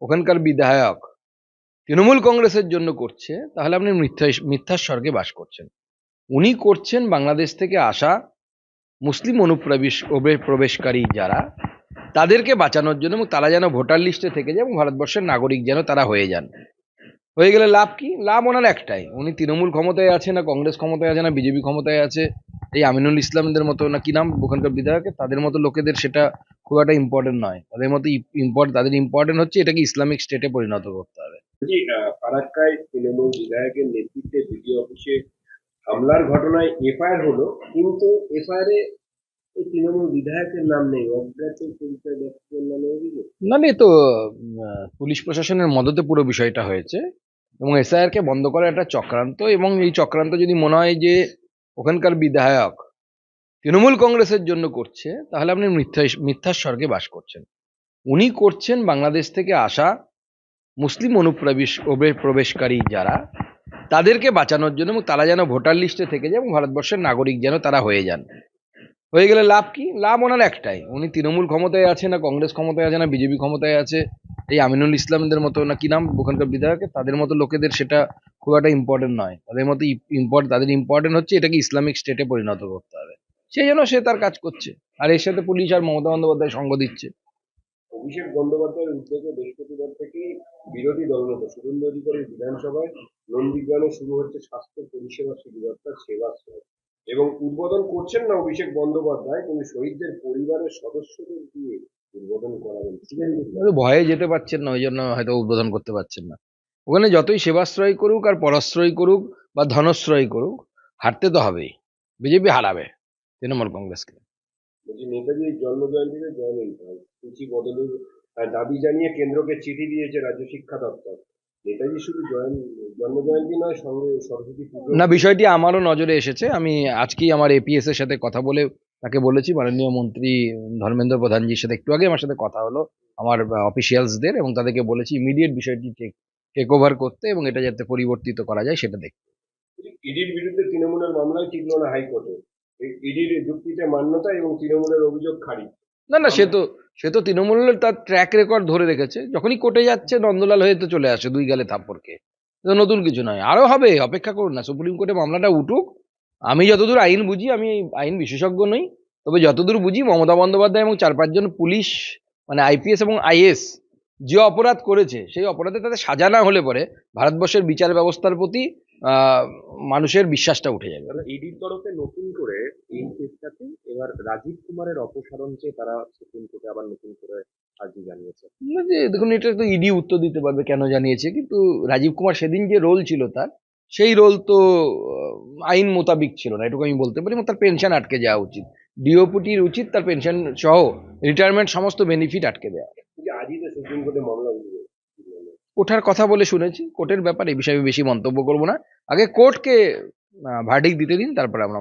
ওখানকার বিধায়ক তৃণমূল কংগ্রেসের জন্য করছে, তাহলে আপনি মিথ্যার স্বর্গে বাস করছেন। উনি করছেন বাংলাদেশ থেকে আসা মুসলিম প্রবেশকারী যারা, তাদেরকে বাঁচানোর জন্য, এবং তারা যেন ভোটার লিস্টে থেকে যায় এবং ভারতবর্ষের নাগরিক যেন তারা হয়ে যান। হয়ে গেলে লাভ কি? লাভ ওনার একটাই, উনি তৃণমূল ক্ষমতায় আছে না, কংগ্রেস ক্ষমতায় আছে না, বিজেপি ক্ষমতায় আছে, এই আমিনুল ইসলামদের মতো না কি নাম ওখানকার বিধায়কের, তাদের মতো লোকেদের সেটা খুব একটা ইম্পর্টেন্ট নয়। তাদের ইম্পর্টেন্ট হচ্ছে এটাকে ইসলামিক স্টেটে পরিণত করতে হবে। ফারাক্কায় তৃণমূল বিধায়কের নেতৃত্বে বিডিও অফিসে হামলার ঘটনায় এফআইআর হলো, কিন্তু এফআইআর এ এই তৃণমূল বিধায়কের নাম নেই, অজ্ঞাত পরিচয় ব্যক্তির নামে অভিযোগ। না, এ তো পুলিশ প্রশাসনের মদতে পুরো বিষয়টা হয়েছে, এবং এসআইআর কে বন্ধ করার একটা চক্রান্ত, এবং এই চক্রান্ত যদি মনে হয় যে ওখানকার বিধায়ক তৃণমূল কংগ্রেসের জন্য করছে, তাহলে আপনি মিথ্যার স্বর্গে বাস করছেন। উনি করছেন বাংলাদেশ থেকে আসা মুসলিম প্রবেশকারী যারা, তাদেরকে বাঁচানোর জন্য, এবং তারা যেন ভোটার লিস্টে থেকে যায় এবং ভারতবর্ষের নাগরিক যেন তারা হয়ে যান। হয়ে গেলে লাভ কি? লাভ ওনার একটাই, উনি তৃণমূল ক্ষমতায় আছে না, কংগ্রেস ক্ষমতায় আছে না, বিজেপি ক্ষমতায় আছে, এই আমিনুল ইসলামদের মতো না কি নাম ওখানকার বিধায়কের, তাদের মতো লোকেদের সেটা খুব একটা ইম্পর্টেন্ট নয়। তাদের ইম্পর্টেন্ট হচ্ছে এটাকে ইসলামিক স্টেটে পরিণত করতে হবে। সেই জন্য সে তার কাজ করছে, আর এর সাথে পুলিশ আর মমতা বন্দ্যোপাধ্যায় সঙ্গ দিচ্ছে। অভিষেক বন্দ্যোপাধ্যায়ের উদ্যোগে বৃহস্পতিবার থেকে বিরোধী দলনেতা শুভেন্দু অধিকারীর বিধানসভায় নন্দীগ্রামে শুরু হচ্ছে স্বাস্থ্য পরিষেবা শিবিরতার সেবাশ্রয়, এবং উদ্বোধন করছেন না অভিষেক বন্দ্যোপাধ্যায়, কিন্তু শহীদদের পরিবারের সদস্যদের দিয়ে উদ্বোধন করাবেন। ভয়ে যেতে পারছেন না, ওই জন্য হয়তো উদ্বোধন করতে পারছেন না। ওখানে যতই সেবাশ্রয় করুক আর পরাশ্রয় করুক বা ধনশ্রয় করুক, হারতে তো হবেই। বিজেপি হারাবে তৃণমূল কংগ্রেসকে। বলছি, নেতাজির জন্মজয়ন্তীতে জয়নিং সূচি বদলের দাবি জানিয়ে কেন্দ্রকে চিঠি দিয়েছে রাজ্য শিক্ষা দপ্তর। নেতাজি শুধু জন্মজয়ন্তী নয়, সঙ্গে সরস্বতী পুজো। না, বিষয়টি আমারও নজরে এসেছে। আমি আজকেই আমার এপিএস এর সাথে কথা বলে তাকে বলেছি, মাননীয় মন্ত্রী ধর্মেন্দ্র প্রধানজির সাথে একটু আগে আমার সাথে কথা হলো আমার অফিসিয়ালসদের, এবং তাদেরকে বলেছি ইমিডিয়েট বিষয়টি টেক ওভার করতে, এবং এটা যাতে পরিবর্তিত করা যায় সেটা দেখতে। ইডির বিরুদ্ধে তৃণমূলের মামলায় টিকল না হাইকোর্টে, ইডির যুক্তিতে মান্যতা এবং তৃণমূলের অভিযোগ খারিজ। না, সে তো তৃণমূলের তার ট্র্যাক রেকর্ড ধরে রেখেছে, যখনই কোর্টে যাচ্ছে নন্দলাল হয়ে তো চলে আসে দুই গালে থাপ্পড়কে। তো নতুন কিছু নয়, আরো হবে, অপেক্ষা করুন না, সুপ্রিম কোর্টে মামলাটা উঠুক। আমি যতদূর আইন বুঝি, আমি আইন বিশেষজ্ঞ নই, তবে যতদূর বুঝি মমতা বন্দ্যোপাধ্যায় এবং 4-5 জন পুলিশ, মানে আইপিএস এবং আইএস, যে অপরাধ করেছে সেই অপরাধে তাদের সাজা না হলে পরে ভারতবর্ষের বিচার ব্যবস্থার প্রতি মানুষের বিশ্বাসটা উঠে যাবে। ইডির তরফে নতুন করে এই কেসটাতে এবার রাজীব কুমারের অপসারণ চেয়ে তারা সুপ্রিম কোর্টে আবার নতুন করে আর্জি জানিয়েছে। না, যে দেখুন, এটা তো ইডি উত্তর দিতে পারবে কেন জানিয়েছে, কিন্তু রাজীব কুমার সেদিন যে রোল ছিল তার, সেই রোল তো আইন মোতাবিক ছিল না, এটুকু আমি বলতে পারি, এবং তার পেনশন আটকে যাওয়া উচিত। ডিওপিটির উচিত তার পেনশন সহ রিটায়ারমেন্ট সমস্ত বেনিফিট আটকে দেওয়া। আজই তো সুপ্রিম কোর্টে মামলা উঠবে। ওঠার কথা বলে শুনেছি, কোর্টের ব্যাপারে এই বিষয়ে বেশি মন্তব্য করবো না। আগে কোর্টকে ভার্ডিক্ট দিতে দিন, তারপরে আমরা